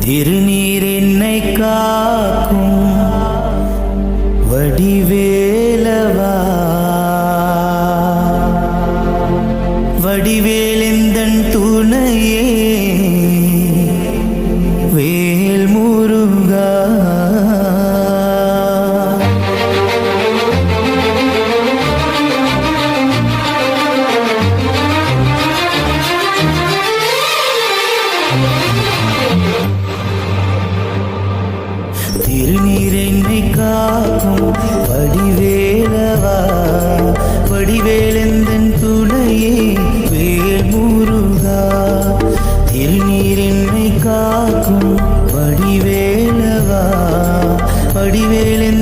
திருநீர் என்னை காக்கும் வடிவேலவா, வடிவேலெந்தன் துணையே வேல் முருகா. திருநீர் என்னை காக்கும் வடிவேலவா, வடிவேலெந்தன் துணையே வேல் முருகா. திருநீர் என்னை காக்கும் வடிவேலவா, வடிவேலெந்தன்